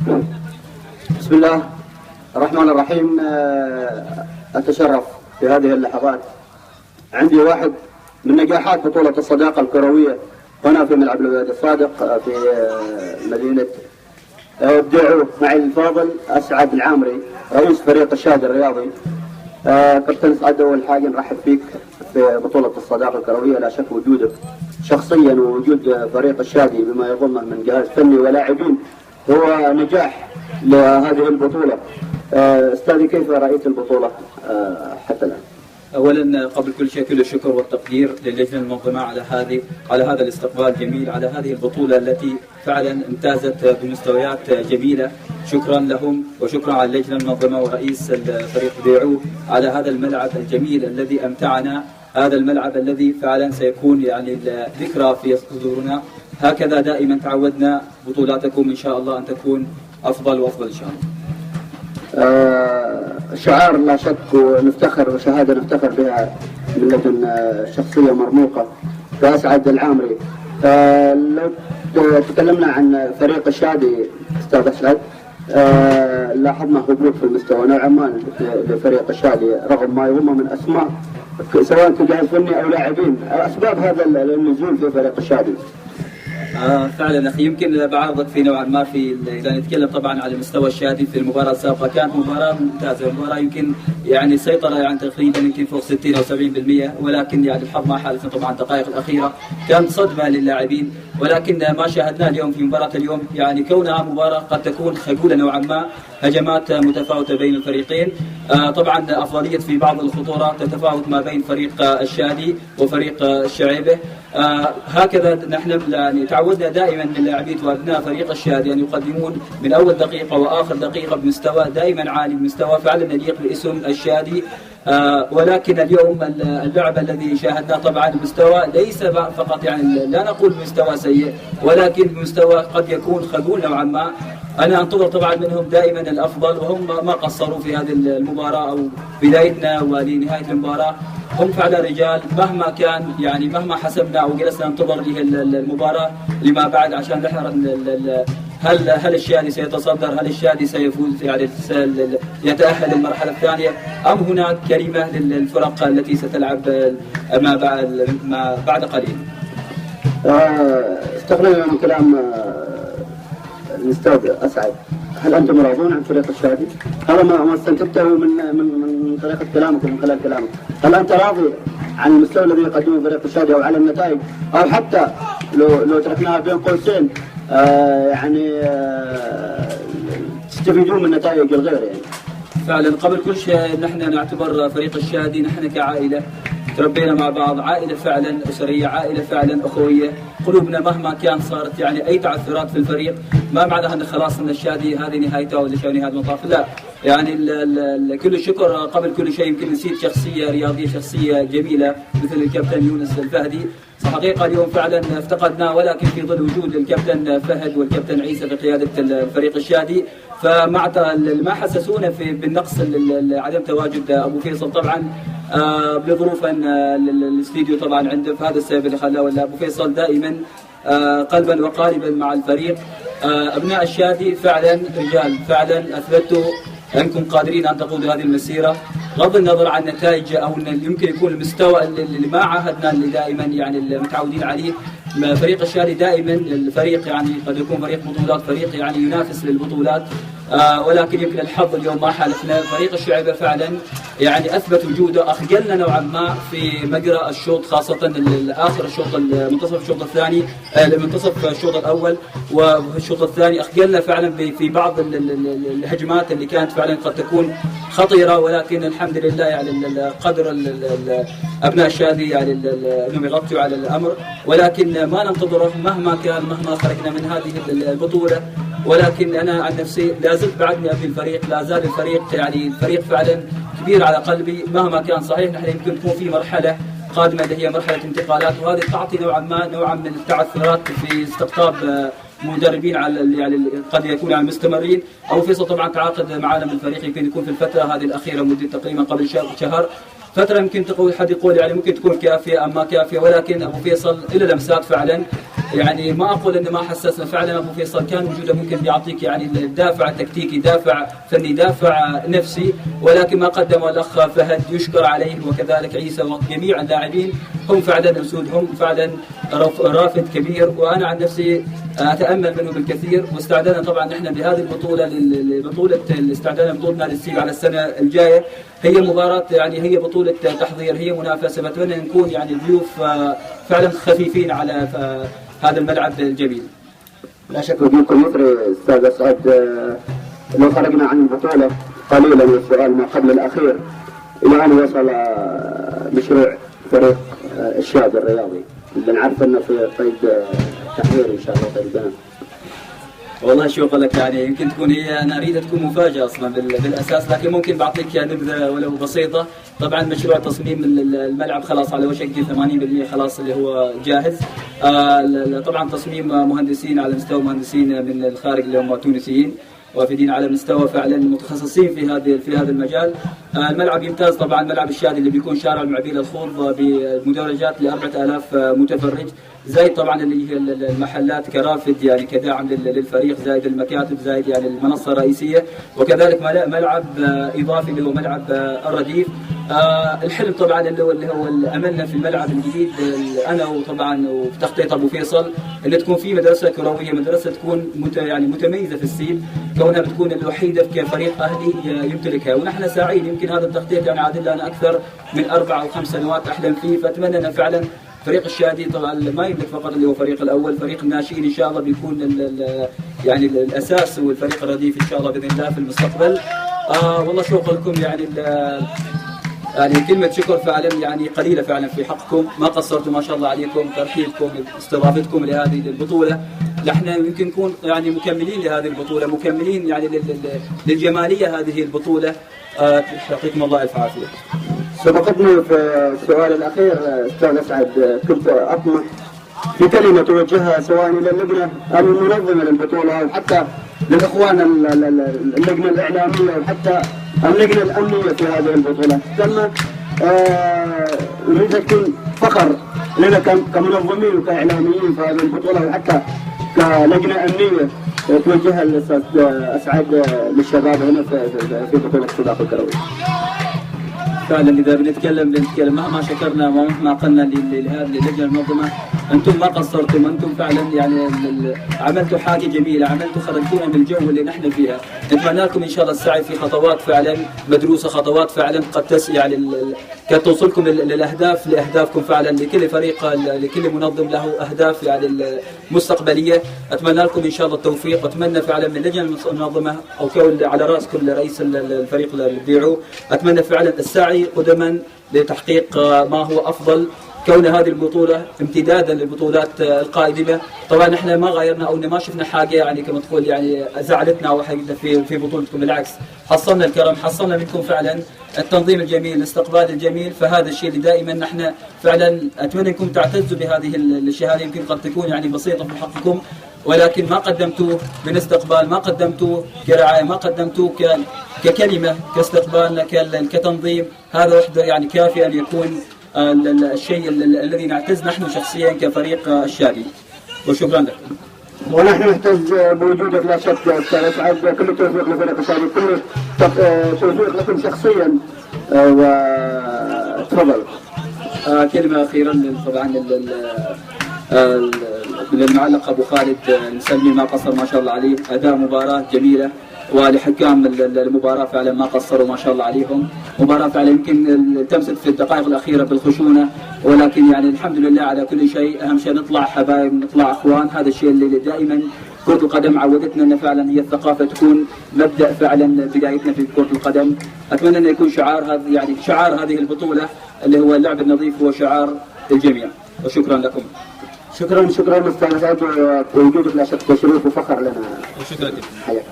بسم الله الرحمن الرحيم. أتشرف في هذه اللحظات. عندي واحد من نجاحات بطولة الصداقة الكروية هنا في ملعب الوداد الصادق في مدينة بديعو، معي الفاضل أسعد العامري رئيس فريق الشادي الرياضي. كابتن سعد، أول حاجة نرحب فيك في بطولة الصداقة الكروية. لا شك وجودك شخصيا ووجود فريق الشادي بما يضمه من جهاز فني ولاعبين هو نجاح لهذه البطولة. أستاذي، كيف رأيت البطولة حتى الآن؟ اولا قبل كل شيء كل الشكر والتقدير للجنه المنظمه على هذا الاستقبال الجميل، على هذه البطوله التي فعلا امتازت بمستويات جميله. شكرا لهم وشكرا على اللجنه المنظمه ورئيس الفريق بديعو على هذا الملعب الجميل الذي امتعنا، هذا الملعب الذي فعلا سيكون يعني ذكرى في صدورنا. هكذا دائما تعودنا بطولاتكم ان شاء الله ان تكون افضل وافضل ان شاء الله. شعار لا شك ونفتخر وشهادة نفتخر بها من لدن شخصية مرموقة كأسعد العامري. لو تكلمنا عن فريق الشادي أستاذ أسعد، لاحظنا هبوط في المستوى نوعا ما لفريق الشادي رغم ما يضم من أسماء سواء كجهاز فني أو لاعبين. أسباب هذا النزول في فريق الشادي؟ فعلا اخي، يمكن بعرضك في نوعا ما اذا نتكلم طبعا على مستوى الشادي في المباراه السابقه كانت مباراه ممتازه، مباراه يمكن يعني سيطره يعني تقريبا يمكن فوق 60 او 70%، ولكن يعني الحظ ما حالفنا طبعا الدقائق الاخيره كانت صدمه للاعبين. ولكن ما شاهدناه اليوم في مباراه اليوم يعني كونها مباراه قد تكون خجوله نوعا ما، هجمات متفاوته بين الفريقين. طبعا افضليه في بعض الخطورات تتفاوت ما بين فريق الشادي وفريق الشعيبه. هكذا نحن يعني تعودنا دائما من لاعبين وابناء فريق الشادي ان يقدمون من اول دقيقه واخر دقيقه بمستوى دائما عالي، بمستوى فعلا يليق باسم الشادي. ولكن اليوم اللعب الذي شاهدناه طبعا مستوى ليس فقط يعني لا نقول مستوى سيء، ولكن مستوى قد يكون خجول نوعا ما. أنا أنتظر طبعا منهم دائما الأفضل، وهم ما قصروا في هذه المباراة أو بدايتنا ولنهاية المباراة. هم فعلا رجال مهما كان يعني مهما حسبنا أو جلسنا ننتظر المباراة لما بعد عشان نحضر هل الشادي سيتصدر، هل الشادي سيفوز يعني يتأهل للمرحلة الثانية، أم هناك كلمة للفرق التي ستلعب ما بعد قليل. استقبلنا من كلام الأستاذ أسعد، هل أنتم راضون عن فريق الشادي؟ هذا ما استنتجته من طريقة كلامك ومن خلال كلامك. هل أنت راضي عن المستوى الذي يقدمه فريق الشادي أو على النتائج، أو حتى لو تركناها بين قوسين يعني تستفيدون من نتائج الغير يعني؟ فعلا قبل كل شيء نحن نعتبر فريق الشادي نحن كعائلة تربينا مع بعض، عائلة فعلا أسرية، عائلة فعلا أخوية. قلوبنا مهما كان صارت يعني أي تعثرات في الفريق ما معناها أن خلاص أن الشادي هذه نهايته ولا شيء نهاية المطاف، لا. يعني كل الشكر قبل كل شيء. يمكن نسيت شخصية رياضية، شخصية جميلة مثل الكابتن يونس الفهدي. حقيقة اليوم فعلا افتقدناه، ولكن في ظل وجود الكابتن فهد والكابتن عيسى في قيادة الفريق الشادي فمع ما حسسونا بالنقص عدم تواجد أبو فيصل طبعا بظروف ان الاستديو طبعا عنده، فهذا السبب اللي خلاه. ولا ابو فيصل دائما قلبا وقالبا مع الفريق. ابناء الشادي فعلا رجال، فعلا اثبتوا انكم قادرين ان تقودوا هذه المسيره بغض النظر عن النتائج او ان يمكن يكون المستوى اللي ما عاهدنا اللي دائما يعني المتعودين عليه. فريق الشادي دائما الفريق يعني قد يكون فريق بطولات، فريق يعني ينافس للبطولات، ولكن يمكن الحظ اليوم ما حالفنا. فريق الشعيبه فعلا يعني اثبت وجوده، اخجلنا نوعا ما في مجرى الشوط، خاصه اخر الشوط منتصف الشوط الثاني، منتصف الشوط الاول والشوط الثاني اخجلنا فعلا في بعض الهجمات اللي كانت فعلا قد تكون خطيره. ولكن الحمد لله يعني قدر ابناء الشادي يعني انهم يغطوا على الامر، ولكن ما ننتظره مهما كان، مهما خرجنا من هذه البطوله. ولكن انا عن نفسي لا زلت بعدني ابي الفريق، لا زال الفريق يعني الفريق فعلا كبير على قلبي مهما كان. صحيح نحن يمكن نكون في مرحله قادمه اللي هي مرحله انتقالات، وهذه تعطي نوعا من التعثرات في استقطاب مدربين على يعني قد يكون يعني مستمرين. ابو فيصل طبعا تعاقد معنا من الفريق يمكن يكون في الفتره هذه الاخيره مده تقريبا قبل شهر، فترة يمكن حد يقول يعني ممكن تكون كافية أم ما كافية، ولكن أبو فيصل له لمسات فعلا، يعني ما أقول إنه ما حسسنا، فعلا أبو فيصل كان وجوده ممكن يعطيك يعني دافع تكتيكي، دافع فني، دافع نفسي، ولكن ما قدمه الأخ فهد يشكر عليه، وكذلك عيسى وجميع اللاعبين هم فعلا أسود، هم فعلا رافد كبير، وأنا عن نفسي أتأمل منه بالكثير. واستعدادنا طبعا نحن بهذه البطولة لبطولة الاستعداد لبطولة نادي السيب على السنة الجاية، هي مباراة يعني هي بطولة تحضير، هي منافسة، بتمنى نكون يعني ضيوف فعلا خفيفين على هذا الملعب الجميل. لا شك وجودكم مثري استاذ اسعد. لو خرجنا عن البطولة قليلا والسؤال ما قبل الأخير، إلى أن وصل مشروع فريق الشادي الرياضي اللي نعرف أنه في قيد تحضير إن شاء الله قريبا؟ والله شو أقول لك، يعني يمكن تكون هي أنا أريد تكون مفاجأة أصلا بالأساس، لكن ممكن بعطيك نبذة ولو بسيطة. طبعا مشروع تصميم الملعب خلاص على وشك 80% خلاص اللي هو جاهز. طبعا تصميم مهندسين على مستوى مهندسين من الخارج اللي هم تونسيين وافدين على مستوى فعلا متخصصين في هذا المجال. الملعب يمتاز طبعا، ملعب الشادي اللي بيكون شارع المعبيل الخوض بمدرجات ل 4000 متفرج، زائد طبعا اللي هي المحلات كرافد يعني كداعم للفريق، زائد المكاتب، زائد يعني المنصه الرئيسيه، وكذلك ملعب اضافي اللي هو ملعب الرديف. الحلم طبعا اللي هو املنا في الملعب الجديد انا وطبعا وفي تخطيط ابو فيصل اللي تكون في مدرسه كرويه، مدرسه تكون يعني متميزه في السيب، كونها بتكون الوحيده كفريق اهلي يمتلكها، ونحن ساعين يمكن هذا التخطيط يعني عادل لنا اكثر من 4 أو 5 سنوات احلم فيه. فاتمنى ان فعلا فريق الشادي طبعا ما يملك فقط اللي هو فريق الاول، فريق الناشئين ان شاء الله بيكون يعني الاساس، والفريق الرديف ان شاء الله باذن الله في المستقبل. والله شكرا لكم، يعني كلمة شكر فعلا يعني قليلة فعلا في حقكم، ما قصرتوا ما شاء الله عليكم، ترحيبكم، استضافتكم لهذه البطولة. نحن يمكن نكون يعني مكملين لهذه البطولة، مكملين يعني للجمالية هذه البطولة. يعطيكم الله الف عافية. سبقتني في السؤال الأخير أستاذ أسعد، كنت أطمح في كلمة توجهها سواء إلى اللجنة المنظمة للبطولة أو حتى للإخوان اللجنة الإعلامية وحتى اللجنة الأمنية في هذه البطولة، ثم نريد تكون فخر لنا كمنظمين وكإعلاميين في هذه البطولة، وحتى كلجنة أمنية توجهها الأستاذ أسعد للشباب هنا في بطولة السباق الكروي. فعلا اذا بنتكلم مهما شكرنا ومهما قلنا لهذه اللجنه المنظمه، انتم ما قصرتم، انتم فعلا يعني عملتوا حاجه جميله، عملتوا خرجتونا من الجو اللي نحن فيها. نتمنى لكم ان شاء الله السعي في خطوات فعلا مدروسه، خطوات فعلا قد يعني قد توصلكم لاهدافكم فعلا. لكل فريق لكل منظم له اهداف يعني المستقبليه. اتمنى لكم ان شاء الله التوفيق، واتمنى فعلا من اللجنه المنظمه او على راس كل رئيس الفريق اللي بيديروا، اتمنى فعلا السعي قدما لتحقيق ما هو افضل، كون هذه البطوله امتدادا للبطولات القادمه. طبعا احنا ما غيرنا او ما شفنا حاجه يعني كما تقول يعني زعلتنا او حاجه في بطولتكم، بالعكس حصلنا الكرم، حصلنا منكم فعلا التنظيم الجميل، الاستقبال الجميل. فهذا الشيء اللي دائما نحن فعلا اتمنى انكم تعتزوا بهذه الشهاده، يمكن قد تكون يعني بسيطه في حقكم، ولكن ما قدمتوه من استقبال، ما قدمتوه كرعايه، ما قدمتوه ككلمه كاستقبال كتنظيم، هذا وحده يعني كافي ان يكون الشيء الذي نعتز نحن شخصيا كفريق الشادي. وشكرا لكم. ونحن نعتز بوجودك لا شك يا استاذ اسعد، كل التوفيق لفريق الشادي، كل توفيق لكم شخصيا. وتفضل. كلمه اخيرا طبعا للمعلق ابو خالد نسمي ما قصر ما شاء الله عليه، اداء مباراه جميله، ولحكام المباراه فعلا ما قصروا ما شاء الله عليهم. مباراه فعلا يمكن تمست في الدقائق الاخيره بالخشونه، ولكن يعني الحمد لله على كل شيء. اهم شيء نطلع حبايب، نطلع اخوان، هذا الشيء اللي دائما كرة القدم عودتنا ان فعلا هي الثقافه تكون مبدا فعلا بدايتنا في كرة القدم. اتمنى انه يكون شعار هذه البطوله اللي هو اللعب النظيف هو شعار الجميع. وشكرا لكم. شكرا استاذ اسعد، ووجودك لا شك تشريف وفخر لنا. وشكرا لك. حياك.